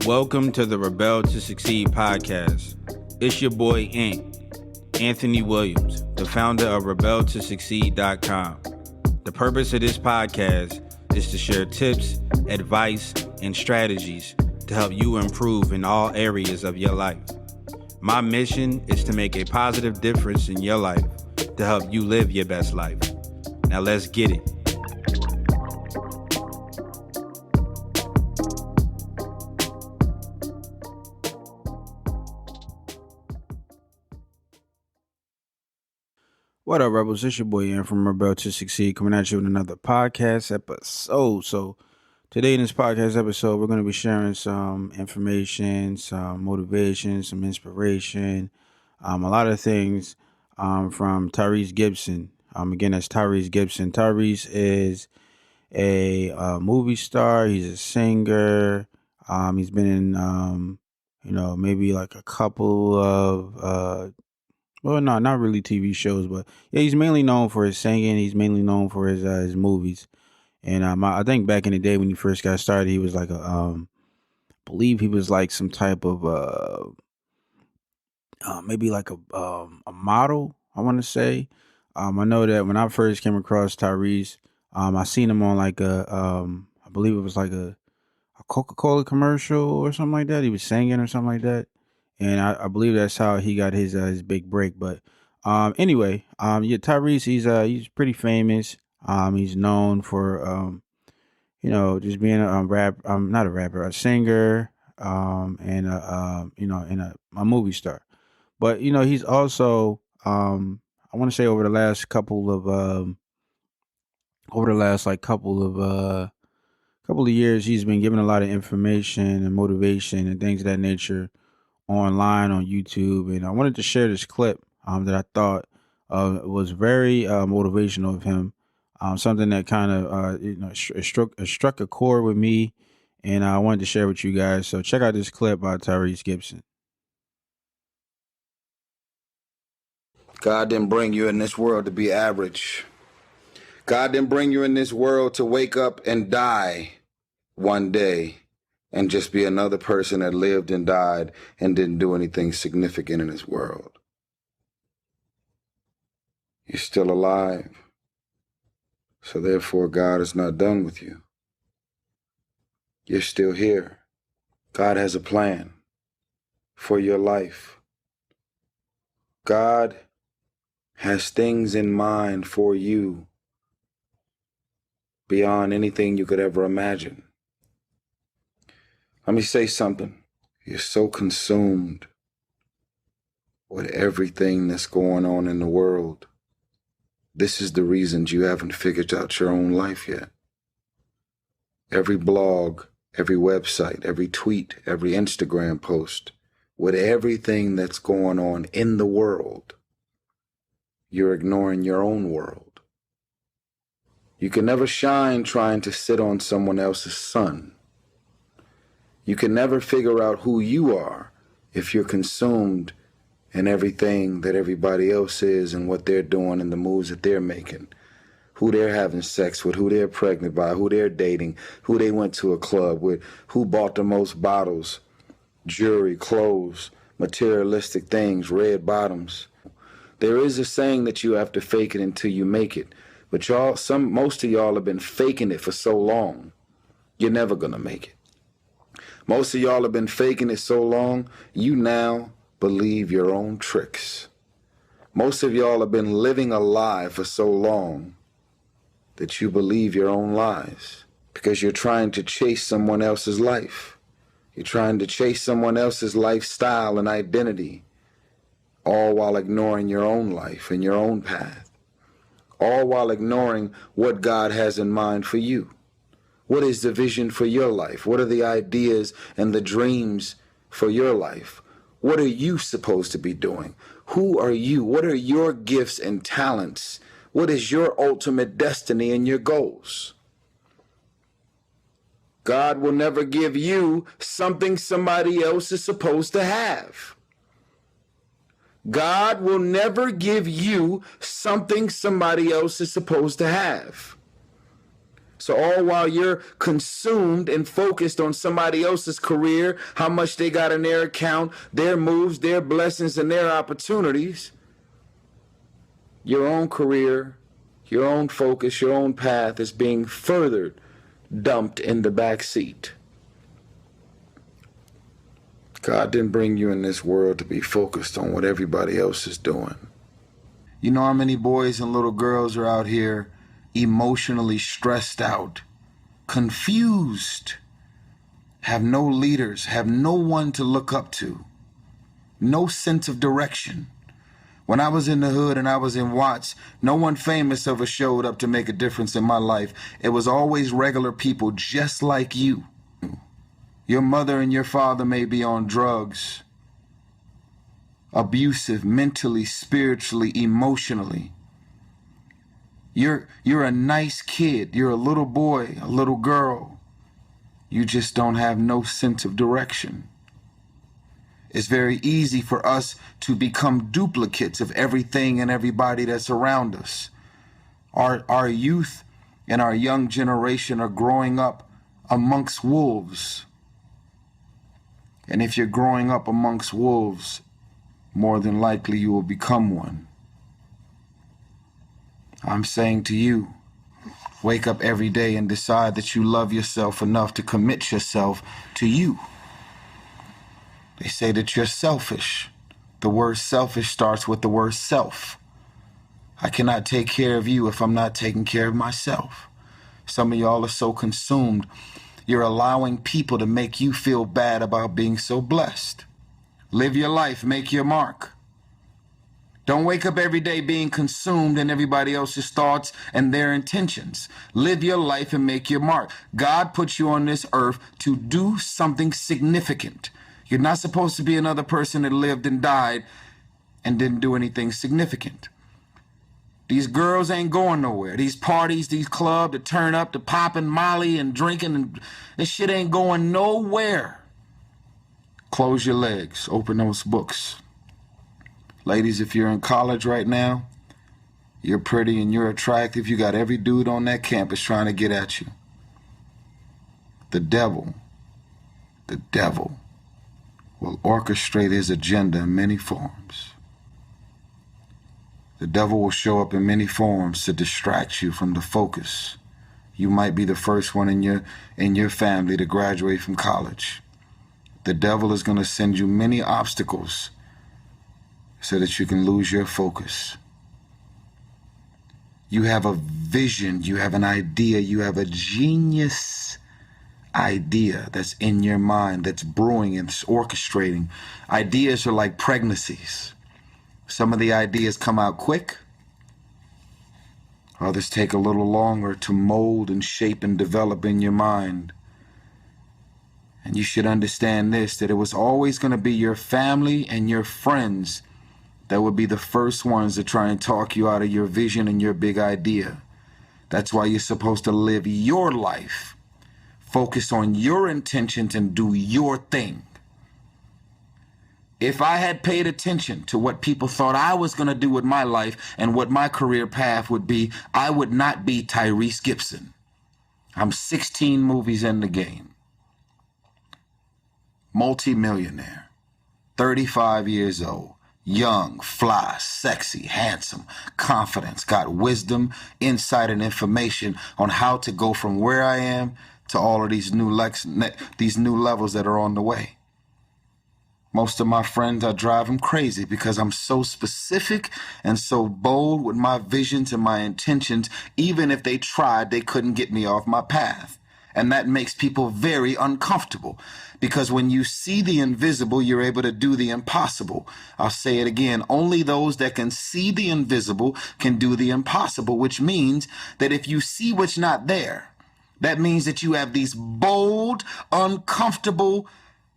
Welcome to the Rebel to Succeed podcast. It's your boy Anthony Williams, the founder of rebeltosucceed.com. The purpose of this podcast is to share tips, advice, and strategies to help you improve in all areas of your life. My mission is to make a positive difference in your life to help you live your best life. Now let's get it. What up, Rebels? It's your boy Ian from Rebel to Succeed, coming at you with another podcast episode. So today in this podcast episode, we're going to be sharing some information, some motivation, some inspiration, a lot of things from Tyrese Gibson. Again, that's Tyrese Gibson. Tyrese is a movie star. He's a singer. He's been in, maybe like a couple of well, no, not really TV shows, but yeah, he's mainly known for his singing. He's mainly known for his movies. And I think back in the day when he first got started, he was like I believe he was like some type of maybe like a model, I want to say. I know that when I first came across Tyrese, I seen him on like I believe it was like a Coca-Cola commercial or something like that. He was singing or something like that. And I believe that's how he got his big break. But anyway, yeah, Tyrese, he's pretty famous. He's known for just being a not a rapper, a singer, and a movie star. But he's also I want to say over the last couple of years, he's been giving a lot of information and motivation and things of that nature online on YouTube. And I wanted to share this clip that I thought was very motivational of him. Something that kind of struck a chord with me, and I wanted to share with you guys. So check out this clip by Tyrese Gibson. God didn't bring you in this world to be average. God didn't bring you in this world to wake up and die one day and just be another person that lived and died and didn't do anything significant in this world. You're still alive. So therefore, God is not done with you. You're still here. God has a plan for your life. God has things in mind for you beyond anything you could ever imagine. Let me say something. You're so consumed with everything that's going on in the world. This is the reasons you haven't figured out your own life yet. Every blog, every website, every tweet, every Instagram post, with everything that's going on in the world, you're ignoring your own world. You can never shine trying to sit on someone else's sun. You can never figure out who you are if you're consumed in everything that everybody else is and what they're doing and the moves that they're making, who they're having sex with, who they're pregnant by, who they're dating, who they went to a club with, who bought the most bottles, jewelry, clothes, materialistic things, red bottoms. There is a saying that you have to fake it until you make it. But most of y'all have been faking it for so long, you're never gonna make it. Most of y'all have been faking it so long, you now believe your own tricks. Most of y'all have been living a lie for so long that you believe your own lies because you're trying to chase someone else's life. You're trying to chase someone else's lifestyle and identity, all while ignoring your own life and your own path, all while ignoring what God has in mind for you. What is the vision for your life? What are the ideas and the dreams for your life? What are you supposed to be doing? Who are you? What are your gifts and talents? What is your ultimate destiny and your goals? God will never give you something somebody else is supposed to have. God will never give you something somebody else is supposed to have. So all while you're consumed and focused on somebody else's career, how much they got in their account, their moves, their blessings, and their opportunities, your own career, your own focus, your own path is being further dumped in the back seat. God didn't bring you in this world to be focused on what everybody else is doing. You know how many boys and little girls are out here emotionally stressed out, confused, have no leaders, have no one to look up to, no sense of direction. When I was in the hood and I was in Watts, no one famous ever showed up to make a difference in my life. It was always regular people just like you. Your mother and your father may be on drugs, abusive mentally, spiritually, emotionally. You're a nice kid. You're a little boy, a little girl. You just don't have no sense of direction. It's very easy for us to become duplicates of everything and everybody that's around us. Our youth and our young generation are growing up amongst wolves. And if you're growing up amongst wolves, more than likely you will become one. I'm saying to you, wake up every day and decide that you love yourself enough to commit yourself to you. They say that you're selfish. The word selfish starts with the word self. I cannot take care of you if I'm not taking care of myself. Some of y'all are so consumed, you're allowing people to make you feel bad about being so blessed. Live your life, make your mark. Don't wake up every day being consumed in everybody else's thoughts and their intentions. Live your life and make your mark. God put you on this earth to do something significant. You're not supposed to be another person that lived and died and didn't do anything significant. These girls ain't going nowhere. These parties, these clubs, the turn up, the popping Molly and drinking, and this shit ain't going nowhere. Close your legs, open those books. Ladies, if you're in college right now, you're pretty and you're attractive, you got every dude on that campus trying to get at you. The devil will orchestrate his agenda in many forms. The devil will show up in many forms to distract you from the focus. You might be the first one in your family to graduate from college. The devil is going to send you many obstacles so that you can lose your focus. You have a vision, you have an idea, you have a genius idea that's in your mind, that's brewing and orchestrating. Ideas are like pregnancies. Some of the ideas come out quick. Others take a little longer to mold and shape and develop in your mind. And you should understand this, that it was always going to be your family and your friends that would be the first ones to try and talk you out of your vision and your big idea. That's why you're supposed to live your life. Focus on your intentions and do your thing. If I had paid attention to what people thought I was going to do with my life and what my career path would be, I would not be Tyrese Gibson. I'm 16 movies in the game. Multi-millionaire. 35 years old. Young, fly, sexy, handsome, confidence, got wisdom, insight, and information on how to go from where I am to all of these new levels that are on the way. Most of my friends, I drive them crazy because I'm so specific and so bold with my visions and my intentions. Even if they tried, they couldn't get me off my path. And that makes people very uncomfortable because when you see the invisible, you're able to do the impossible. I'll say it again. Only those that can see the invisible can do the impossible, which means that if you see what's not there, that means that you have these bold, uncomfortable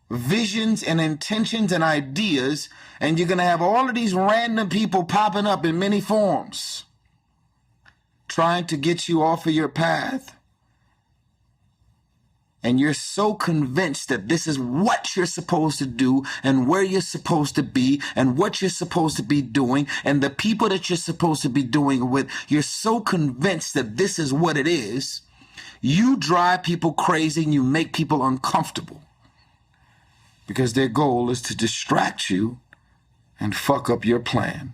visions and intentions and ideas, and you're going to have all of these random people popping up in many forms trying to get you off of your path. And you're so convinced that this is what you're supposed to do and where you're supposed to be and what you're supposed to be doing and the people that you're supposed to be doing it with. You're so convinced that this is what it is You drive people crazy and you make people uncomfortable because their goal is to distract you and fuck up your plan.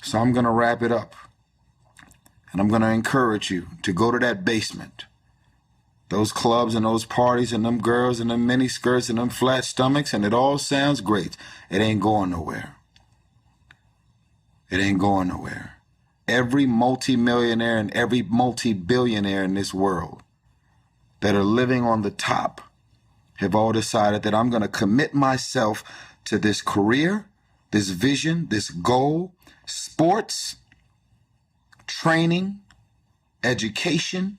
So I'm going to wrap it up, and I'm going to encourage you to go to that basement. Those clubs and those parties and them girls and them mini skirts and them flat stomachs, and it all sounds great. It ain't going nowhere. It ain't going nowhere. Every multimillionaire and every multi-billionaire in this world that are living on the top have all decided that I'm going to commit myself to this career, this vision, this goal, sports, training, education,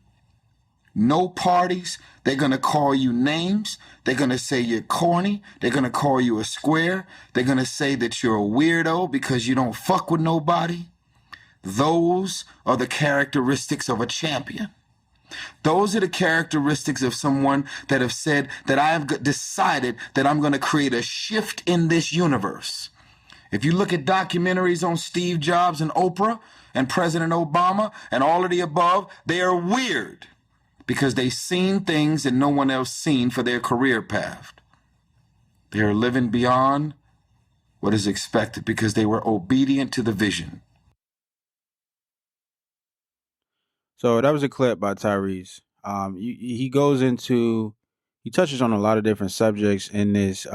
no parties. They're going to call you names. They're going to say you're corny. They're going to call you a square. They're going to say that you're a weirdo because you don't fuck with nobody. Those are the characteristics of a champion. Those are the characteristics of someone that have said that I have decided that I'm going to create a shift in this universe. If you look at documentaries on Steve Jobs and Oprah and President Obama and all of the above, they are weird because they've seen things that no one else seen for their career path. They are living beyond what is expected because they were obedient to the vision. So that was a clip by Tyrese. He goes into, he touches on a lot of different subjects in this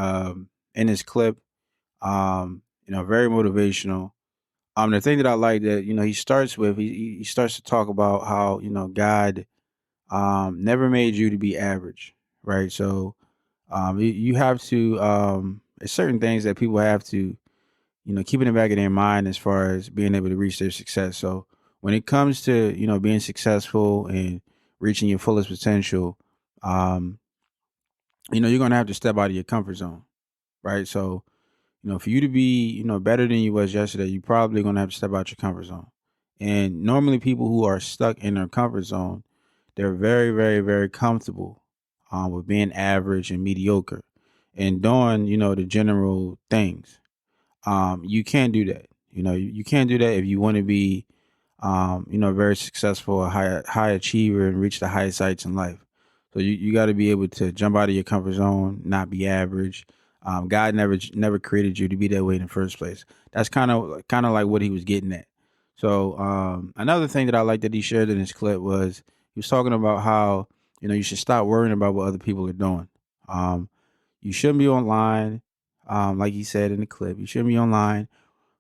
clip. Very motivational. The thing that I like that he starts with, he starts to talk about how God never made you to be average, right? So you have to there's certain things that people have to keep in the back of their mind as far as being able to reach their success. So when it comes to being successful and reaching your fullest potential, um, you're gonna have to step out of your comfort zone, right? So for you to be better than you was yesterday, you probably gonna have to step out your comfort zone. And normally, people who are stuck in their comfort zone, they're very, very, very comfortable with being average and mediocre and doing the general things. You can't do that. You can't do that if you want to be, very successful, a high achiever, and reach the highest heights in life. So you got to be able to jump out of your comfort zone, not be average. God never created you to be that way in the first place. That's kind of like what he was getting at. So another thing that I like that he shared in his clip was he was talking about how you should stop worrying about what other people are doing. You shouldn't be online, like he said in the clip. You shouldn't be online,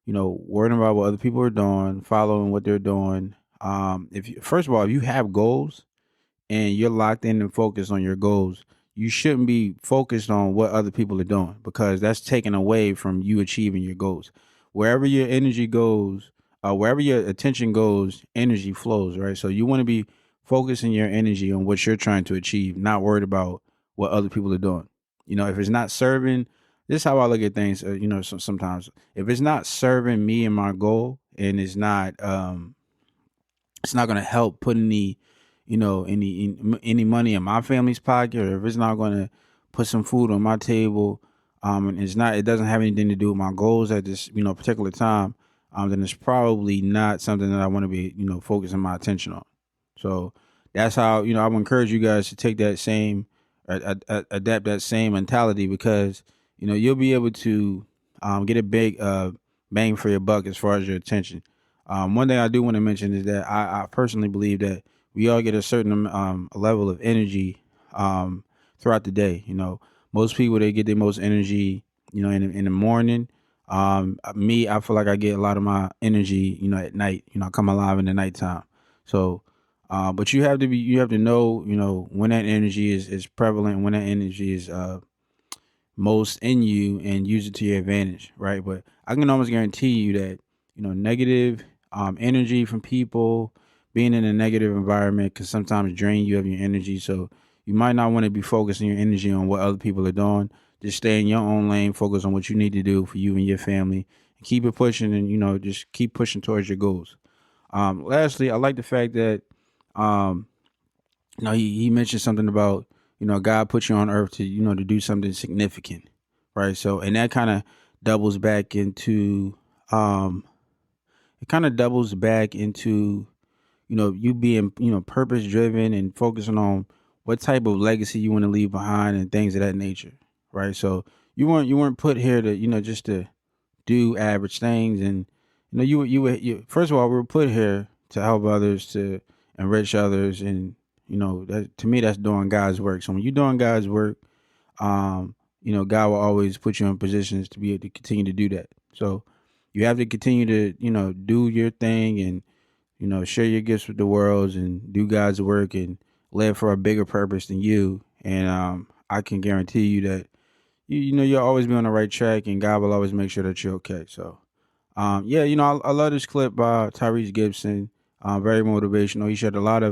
worrying about what other people are doing, following what they're doing. First of all, if you have goals and you're locked in and focused on your goals, you shouldn't be focused on what other people are doing because that's taken away from you achieving your goals. Wherever your energy goes, wherever your attention goes, energy flows, right? So you want to be focusing your energy on what you're trying to achieve, not worried about what other people are doing. If it's not serving, this is how I look at things. Sometimes if it's not serving me and my goal, and it's not going to help put any money in my family's pocket, or if it's not going to put some food on my table, and it doesn't have anything to do with my goals at this particular time, then it's probably not something that I want to be focusing my attention on. So that's how I would encourage you guys to take that same adapt that same mentality, because you'll be able to get a big bang for your buck as far as your attention. One thing I do want to mention is that I personally believe that we all get a certain level of energy throughout the day. Most people, they get their most energy in the morning. Me, I feel like I get a lot of my energy at night. I come alive in the nighttime. So but you have to know when that energy is prevalent, when that energy is most in you, and use it to your advantage, right? But I can almost guarantee you that negative energy from people, being in a negative environment, can sometimes drain you of your energy. So you might not want to be focusing your energy on what other people are doing. Just stay in your own lane, focus on what you need to do for you and your family, and keep it pushing, and just keep pushing towards your goals. Lastly, I like the fact that um, he mentioned something about God put you on earth to to do something significant, right? So, and that kind of doubles back into um it kind of doubles back into you being, purpose driven and focusing on what type of legacy you want to leave behind and things of that nature, right? So you weren't put here to, just to do average things. And you first of all, we were put here to help others, to enrich others. And that, to me, that's doing God's work. So when you're doing God's work, God will always put you in positions to be able to continue to do that. So you have to continue to, do your thing, and share your gifts with the world and do God's work and live for a bigger purpose than you. And I can guarantee you that you'll always be on the right track, and God will always make sure that you're okay. So yeah, I love this clip by Tyrese Gibson. Very motivational. He shared a lot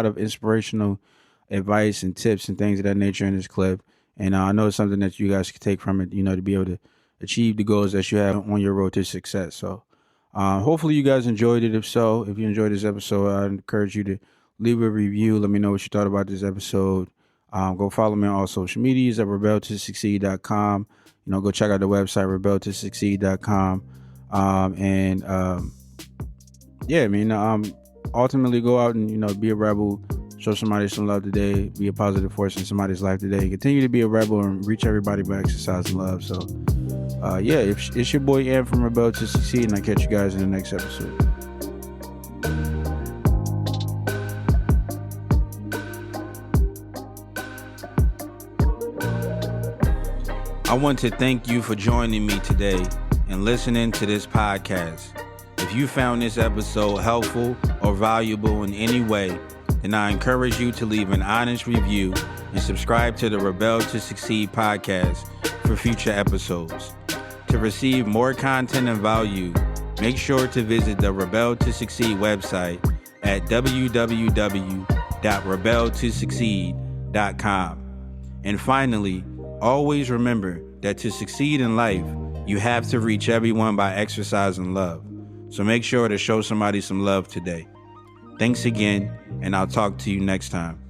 of inspirational advice and tips and things of that nature in this clip. And I know it's something that you guys can take from it, to be able to achieve the goals that you have on your road to success. So hopefully you guys enjoyed it. If so, if you enjoyed this episode, I encourage you to leave a review. Let me know what you thought about this episode. Go follow me on all social medias at rebeltosucceed.com. Go check out the website, rebeltosucceed.com. Ultimately go out and, be a rebel, show somebody some love today, be a positive force in somebody's life today, continue to be a rebel and reach everybody by exercising love. So, it's your boy Am from Rebel to Succeed, and I'll catch you guys in the next episode. I want to thank you for joining me today and listening to this podcast. If you found this episode helpful or valuable in any way, then I encourage you to leave an honest review and subscribe to the Rebel to Succeed podcast for future episodes. To receive more content and value, make sure to visit the Rebel to Succeed website at www.rebeltosucceed.com. And finally, always remember that to succeed in life, you have to reach everyone by exercising love. So make sure to show somebody some love today. Thanks again, and I'll talk to you next time.